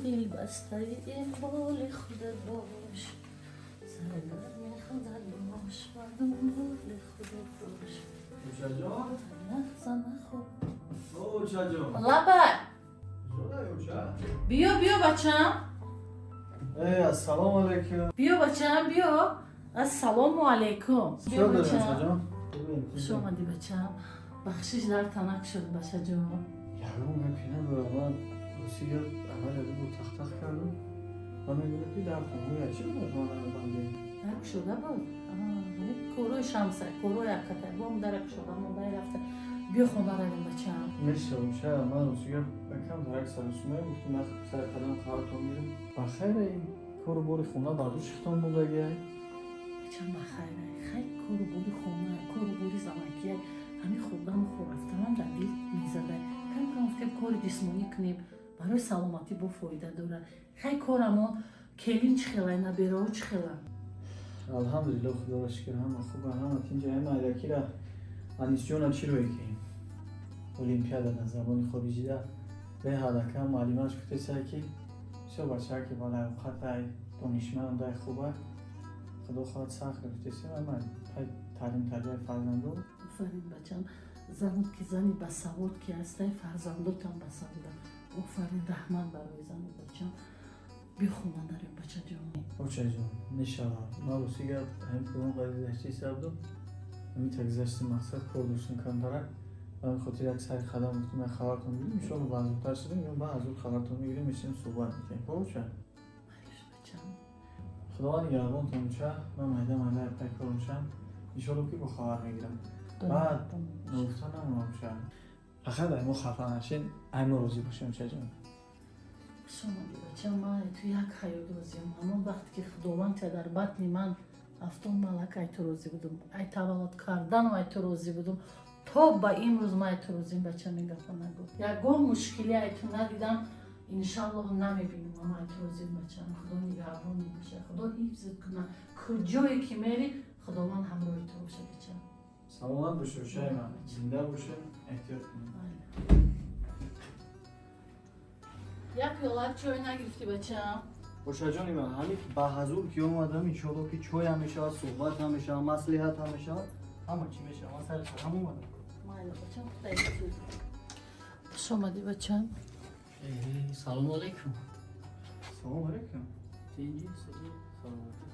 دل بسته اقبال خودت باش سرگرم خودت باش و دنبال خودت باش اوچا جان لحظه نخور اوچا جان لبه جانه اوچا بیا بچم السلام علیکم بیا بچم بیا السلام علیکم بیا چرا داری اوچا بچم جان خوش آمدی بچم بخشش در تنک شد بچه جان یارو مکنه برای روسی اول از بود تخت کردم و میگونه که در خونه چی بود ما رو بنده درک شده بود کوروی شمسه کوروی اکته بام درک شده ما باید رفته بیا خونه رویم بچم میشه اوچا من روسی بکم درک سرسومه گفتم من سر قدم خواهرتون میرم بخیر این کارو باری خونه بردو شختان بودگی بچم بخیره خیلی کارو بوری خونه کارو بوری زمکیه همین خوردم و خورفتم در دل میزده کم گفتیم کار جسمانی کنیم برای سلامتی با فایده داره خیلی کار اما کلین چخیله نبیره و چخیله الحمدلله خدا را شکر همه خوبه همه اینجا همه ایدکی را انیس جانا چی روی کنیم اولیمپیادا در زبان خارجی ده به حدکه هم معلیمانش گفته سر که شو بچه که بالا اوقات های دانشمند ده خوبه خدا خواهد سخت گفته سی من تعلیم تربیت فرزندو آفرین بچم زنت که زنی بسواد که هسته فرزندات هم بسواد آفرین رحمت برای زنت بچم بیا خونه داریم بچه جان اوچه جان نشالا ما روسی گرد هم کدوم قدی داشتی سبدو همین تگذشت مقصد کردوشن کن داره و همین خاطر یک سری خدم گفتیم من خبرتون میگیریم ایشالا بعض زودتر شدیم یا بعض زود خبرتون میگیریم میشیم صحبت میکنیم اوچه مایلش بچم خدا نگهبانتون چه من مهدم علیه پیکارون شم ایشالا که با خبر میگیرم بعد نگفتن نمونم شم فقط ایمو خفه نشین ایمو روزی باشیم چه جان شما بچه من تو یک حیات روزیم همون وقتی که خداوند در بطن من هفتم ملک ایت روزی بودم ای تولد کردن و ایت روزی بودم تا با امروز من ایت روزیم بچه میگفت نگو یکم مشکلی ایت ندیدم انشالله نمیبینم اما ایت روزیم بچه خدا نگهبان باشه خدا حفظت کنه کجایی که میری خداوند همراه تو باشه بچه سلامت باشه شای من زنده باشه احتیاط کنیم یک پیالت چای نگرفتی بچه‌م؟ باشه جانی من همین با حضور که اومدم ایشالا که چای هم میشه صحبت هم میشه مصلحت هم میشه همه چی میشه من سر خودم اومدم مایل بچه‌م خیلی خوب خوش آمدی بچه‌م سلام علیکم. سلام علیکم تینجی سلام.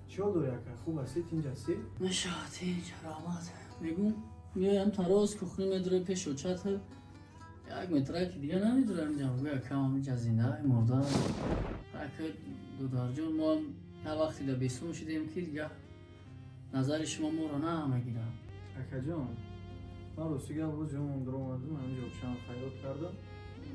چیو داری اکر خوب هستی اینجا هستی؟ میشه تینج رحمت میگم میایم تراز کخنی میدره پیش و چتر یک متره که دیگه نمیدونه اینجا بگه کم همینجا زنده مردن حرکت دودار جون ما یه وقتی در بیستون شدیم که دیگه نظر شما ما رو نمیگیرم اکر جان من روسی گل روز جمعون در اومدم همینجا اوشان خیرات کردم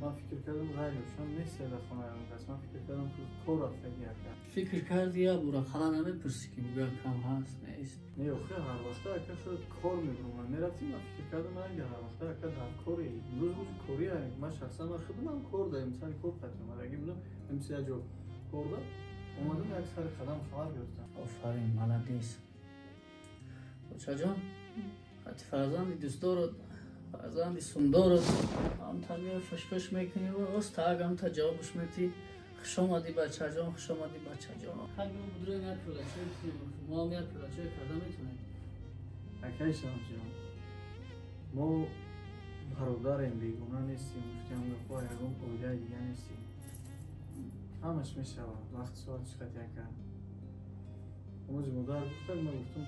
من فکر کردم غیر اوشان نیست در خونه هم دست من فکر کردم که کار رفته گیر کرد فکر کردی یا برا خلا نمیپرسی که بگه کم هست نیست نه اخی هر وقت اکر خود کار میکنم میرفتیم من فکر کردم من اگر هر وقت اکر در کاری روز کاری هست من شخصا من خودم هم کار دارم مثلا کار خدمت من اگه بودم امسی اجا کار دارم اومدم یک سر قدم خبر گرفتم آفرین ملد نیست بچه جان حتی فرزندی دوست دارد فرزندی سندارد هم تربیه فشفش میکنی و از تاگ هم تا جوابش میتی خوش آمدی بچه جان خوش آمدی بچه جان هر گروه بدره یک پلچه ما هم یک پلچه کرده میتونیم اکی شما جان ما برادریم بیگونه نیستیم گفتیم گفت یکم اویده دیگه نیستیم همش میشه وقت سوال چقدر یکم اموز مادر گفتم من گفتم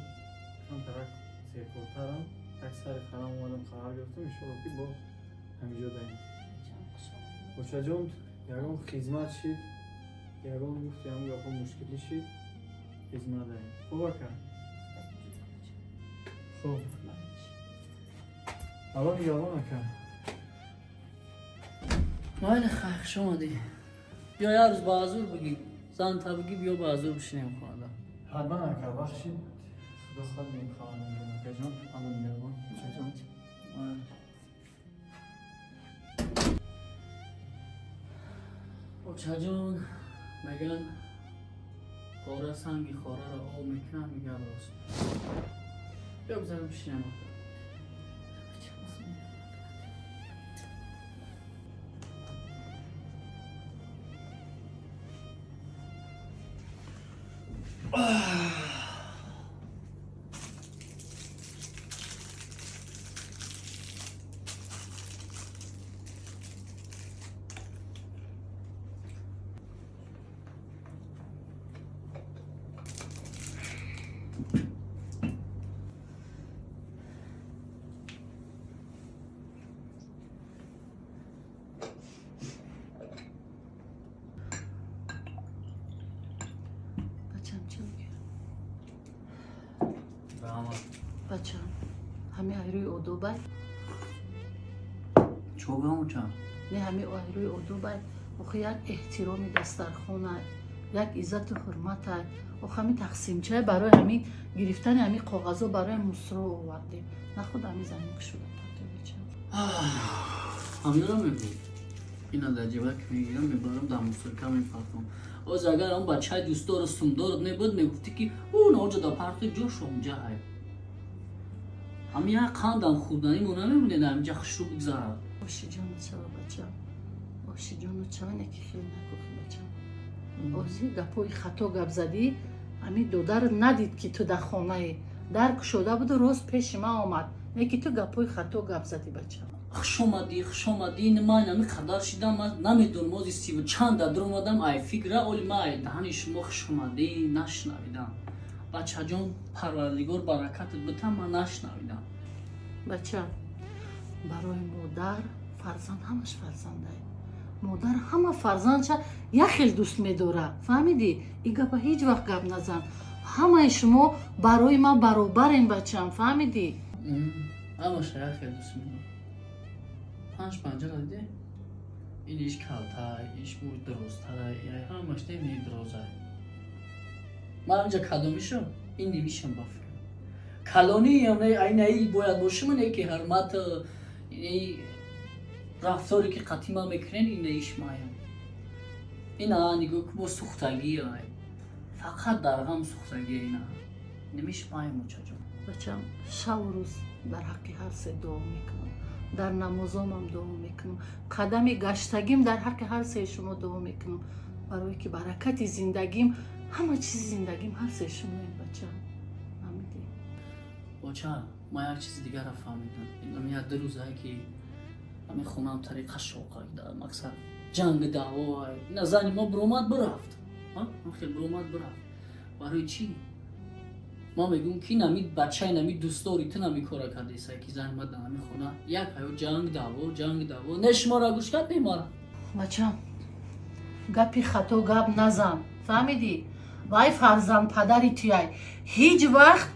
کم ترک سیکورترم یک سر خرم اومدم خبر گرفتم ایشالا که با همینجا داریم بچه جان یکم خدمت شید یکم گفتیم یکم مشکلی شید خدمت داریم خوب اکر خوب الان یادم اکر مایل خیلی خوش آمدی بیا یه روز با حضور بگی زن تا بگی بیا با حضور بشینیم خانده حتما اکر بخشید خدا خواهد بیم خواهد میگم اکر جان الان میگم بچه جان بچه جان میگن خاره سنگی خاره را آب میکنن میگه راست بیا بزنم بشینم بچم چی میگه؟ برامد بچم همه ایروی اودو بای چوبم چم نه همه ایروی اودو بای اوخه یک احترامی دسترخونه یک عزت و حرمت اوخه همین تقسیمچه برای همین گرفتن همین کاغذا برای مصر آوردیم نه خود همین زمین شده بچم همین رو میگم اینا در جیبه که میگیرم میبرم در مسترکم میپرتم از اگر اون بچه دوست دار سومدارت نبود میگفتی که اون آنجا در پرت جوش اونجا های همین یک خاندان خوردنی مونه میبونه در اینجا خوش رو بگذارد باشی جانو چرا بچم باشی جانو چرا نکی خیلی نکوخی بچم آزی گپوی خطا گپ زدی همین دودر ندید که تو در خانه درک شده بود و روز پیش ما آمد نه که تو گپوی خطا گپ زدی بچم خوش اومدی این من همین قدر شدم من نمیدونم موزی سی و چند در اومدم ای فکره اولی ما ای دهنی شما خوش اومدی نشنویدم بچه جان پروردگار برکتت بتم من نشنویدم بچه برای مادر فرزند همش فرزنده مادر همه فرزندش یک خیلی دوست میداره فهمیدی؟ این گپا هیچ وقت گپ نزن همه شما برای ما برابرین بچم فهمیدی؟ اما شاید خیلی دوست میدونم 5 را دیده این ایش کلتای ایش بود درستره همش نمی درسته من اینجا کدومیشم این نمیشم بافرم کلانی هم نه این ای باید باشه من که حرمت این رفتاری که قطیما میکنن این ایش مایم اینا نگو که با سوختگی های فقط در غم سوختگی اینا نمیش مایم موچا جان بچم شب و روز در حق هر سه دعا میکنم در نمازام هم دعا میکنم قدم گشتگیم در حق هر سه شما دعا میکنم برای که برکت زندگیم همه چیز زندگیم هر سه شما این بچم نمیدی بچه ما یک چیز دیگر را فهمیدم این یک 2 روزه که همین خونه هم طریق شوقه دار مقصد جنگ دعوا این زنی ما برومد برفت هم خیلی برومد برفت برای چی؟ ما میگم که نمید بچه نمید دوستاری تو نمی کارا کرده ایسایی که زن مد نمی خونه یک هایو جنگ دعوا نشما را گوش کرد میماره بچم گپی خطا گپ نزن فهمیدی؟ وای فرزند پدری توی هیچ وقت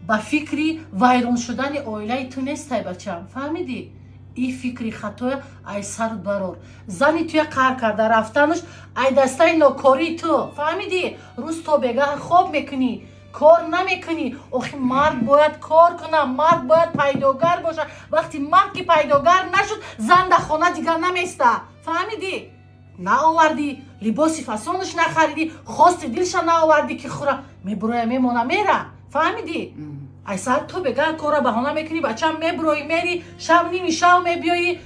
با فکری ویران شدن اویله تو نیستی بچم فهمیدی؟ این فکری خطا ای سر برار زنی توی قهر کرده رفتنش ای دسته ناکاری تو فهمیدی؟ روز تو بگه خواب میکنی کار نمیکنی آخه مرد باید کار کنه مرد باید پیداگر باشه وقتی مرد که پیداگر نشد زن در خانه دیگر نمیسته فهمیدی؟ نه آوردی لباسی فسانش نخریدی خواست دلش نآوردی که خوره میبروی میمونه میره فهمیدی؟ ای سر تو بگه کارا بهانه میکنی بچم میبروی میری شب نیمی شب میبیایی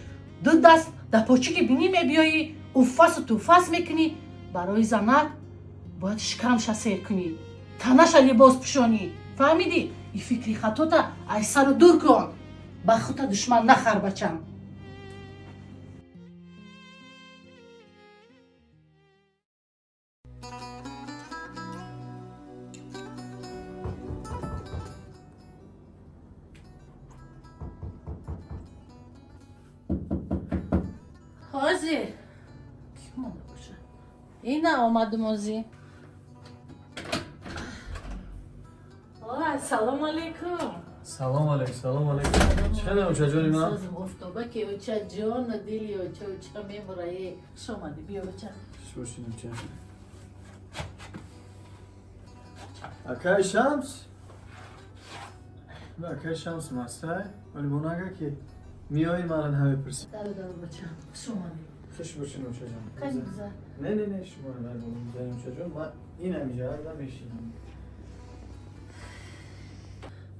2 دست در پاچی که بینی میبیایی اوفاس و توفاس میکنی برای زنک باید شکمش سیر کنی تنش لباس پشانی فهمیدی؟ این فکری خطا تا ای سر رو دور کن با خود دشمن نخر بچم حاضی کی مانده باشه این نه آمد موزی سلام علیکم سلام علیکم چه اوچا جانی من سازم افتابه که اوچا جان و دلی اوچا میمورایی شمالی بیا بچه شوشین اوچا اکای شمس اکای شمس مسته ولی بوناگه که میایی من همه پرسی دارو بچه شمالی خوش باشین اوچا جان خیلی بزر نه شما نه بولم اوچا جان من این همیجا نمیشینم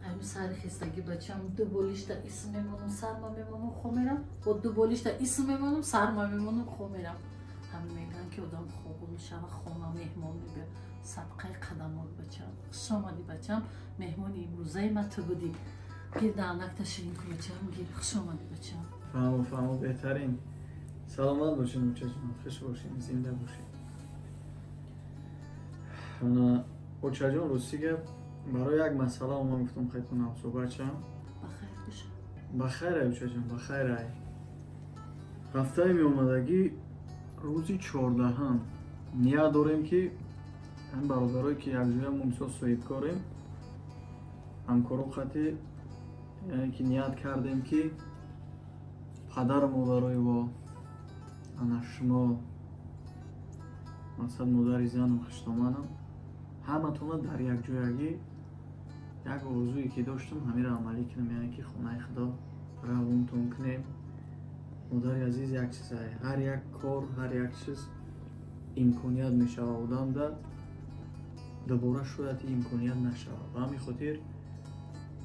همین سر خستگی بچم 2 بولیش در اسم میمونم سرما میمونم خو میرم با 2 بولیش در اسم میمونم سرما میمونم خو میرم همین میگن که آدم خوب شب خونه مهمان میبه صدقه قدمات بچم خوش آمدی بچم مهمون امروزه ما تو بودی گیر دانک تشرین کن بچم گیر خوش آمدی بچم فهمو بهترین سلامت باشین اوچه جان خوش باشین زنده باشین اوچه جان روستی که برای یک مسئله اومد گفتم خیلی صحبت شم بخیر بشه بخیر اوچه جان بخیر هفته می اومدگی روزی 14 نیت داریم که هم برادرایی که یک جوی ممسا صحیب کاریم همکارو خطی یعنی که نیت کردیم که پدر مادرای و انا شما مثلا مادری زنم خشتامانم همه تونا در یک جویگی یک آرزویی که داشتم همین را عملی کنم یعنی که خونه خدا روونتون کنیم مادری عزیز یک چیز هر یک کار هر یک چیز امکانیت میشه آدم داد دوباره شاید امکانیت نشه و همین خاطر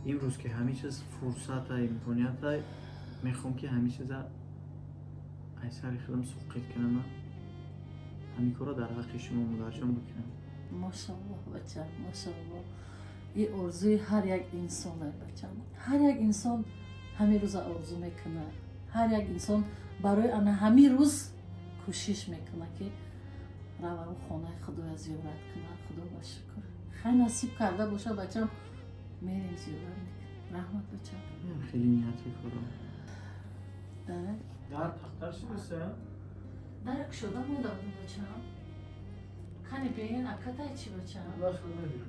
امروز که همه چیز فرصت امکانیت های میخوام که همه چیز ای سر خودم سقیت کنم همین کارا در حق شما مدرجان بکنم ماشاءالله بچم ماشاءالله این آرزوی هر یک انسانه بچم هر یک انسان همین روز آرزو میکنه هر یک انسان برای آن همین روز کوشش میکنه که روان خانه خدا زیارت کنه خدا با شکر خیلی نصیب کرده باشه بچم میریم زیارت میکنیم رحمت بچم خیلی نیتی کارم داره در تختر چی بسه؟ درک شده بودم بچم خیلی بیاین اکتا چی بچم وقت نمیدونم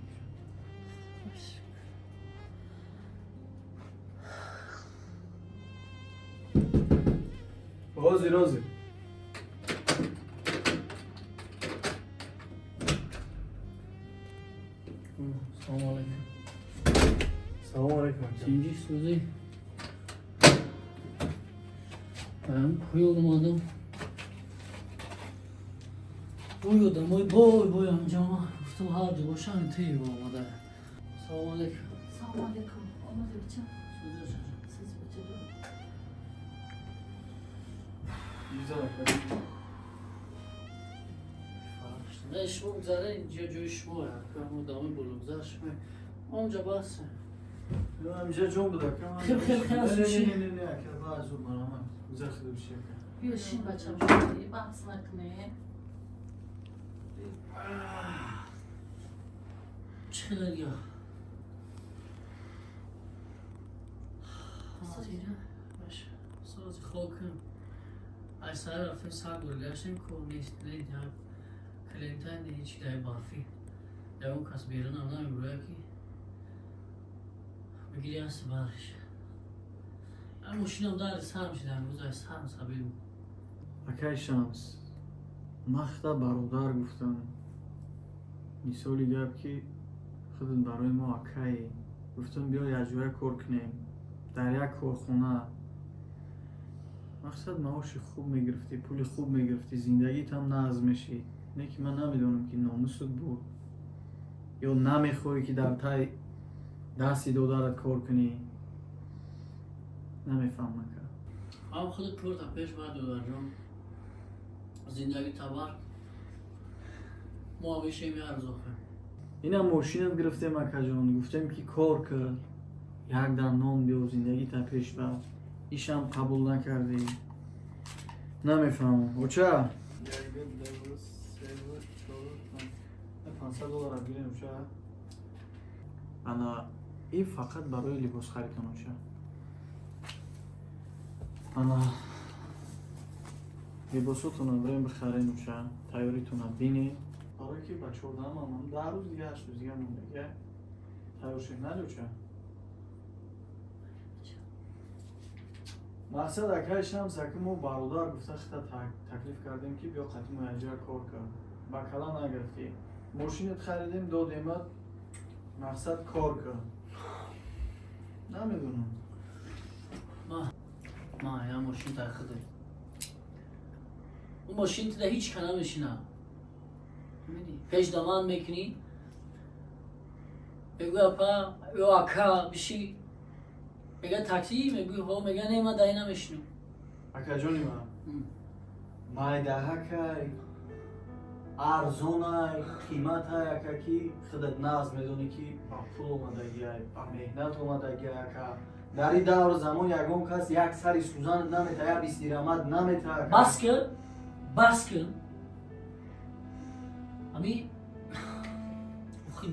خوش رازی سلام علیکم سلام علیکم چینجی سوزی پویودم آدم پویودم بای همجامه گفتم هر دو باشم تیه با آمده سلام علیکم سلام علیکم آمده بچم سوزی چجا سیز بچه نه شما بگذاره اینجا جوی شما همون دامه بلوگذار شما اونجا باسه همیشه جون بوده خیلی از نه چی؟ نه که باز زود برام گذر خیلی بشه بیاشین بچم شما بحث نکنه چقدر یا سازیره باشه سازی خوکم ای سر رفتیم سر گرگشتیم که نیست نید هم کلینتن دیگه چی دای بافی یا اون کس بیرون هم نمیگوید که بگیری هستی برش هم ماشینم داری سرم شده امروز ای سرم سبیل اکای شمس مختا برادر گفتم مثالی گفت که خودت برای ما اکایی گفتم بیا یک جوی کار کنیم در یک کارخونه مقصد معاش خوب میگرفتی پول خوب میگرفتی زندگیت هم نظم میشی نه که من نمیدونم که ناموست بود یا نمیخوای که در تای دستی دادرت کار کنی نمیفهمم که هم خودت پورتا پیش باید دادرجان زندگی تبر ما همیشه می ارزاخه اینم ماشینت گرفتیم اکا جان گفتیم که کار کرد یک در نام بیا زندگی تا پیش بر ایش هم قبول نکردی نمیفهمم اوچه $500 بگیریم اوچه انا این فقط برای لباس خریدن اوچه انا لباساتون بریم بخرین اوچه تیاریتون بینی برای که بچه ها دارم هم 10 روز دیگه 8 روز دیگه مونده دیگه تیار شد نده اوچه مقصد اکای شمس که ما برادر گفته خیلی تکلیف کردیم که بیا قطعی مهاجر کار کرد با کلا نگرفتی ماشینت خریدیم دادیمت مقصد کار کرد نمیدونم ما یا ماشین تاخده اون ماشین تا هیچ کنه میشینه پیش دامان میکنی بگو اپا یا اکا بشی بگه تاکسی میگوی ها میگه نه من دایی نمیشنم اکا جانی من مای ده که арзонай қиматай якаки худат нағз медонӣ ки ба пул омадагия ба меҳнат омадагия яка дар ин давр замон ягон кас як сари сӯзан намета як бистирамад намета بس کن امی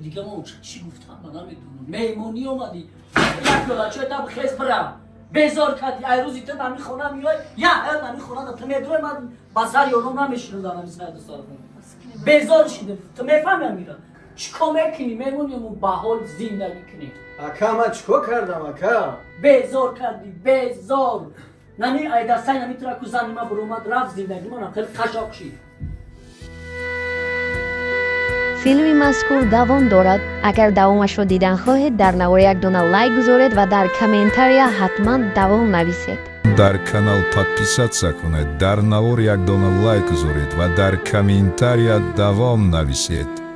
دیگه ما چی گفتم من نمیدونم میمونی اومدی یک کلاچه تا بخیز برم بزار کردی ایروزی تو نمی خونه میای یا هر نمی خونه تو میدونی من بسر یونم نمیشنم دارم این سر دوست دارم بزار شده تو میفهمم میرم چیکار میکنی میمونی اون به حال زندگی کنی ака ман чикор кардам ака بزار کردی بزار نمی ای دستای نمیتونه که زنی ما برومد رفت زندگی من خیلی قشاق شید فیلمی مذکور دوام دارد. اگر دوامش را دیدن خواهید در نوار یک دونه لایک گذارید و در کامنتария حتما دوام نویسید. дар канал подписаться кунед, дар навор як дона лайк гузоред ва дар комментария давом нависед.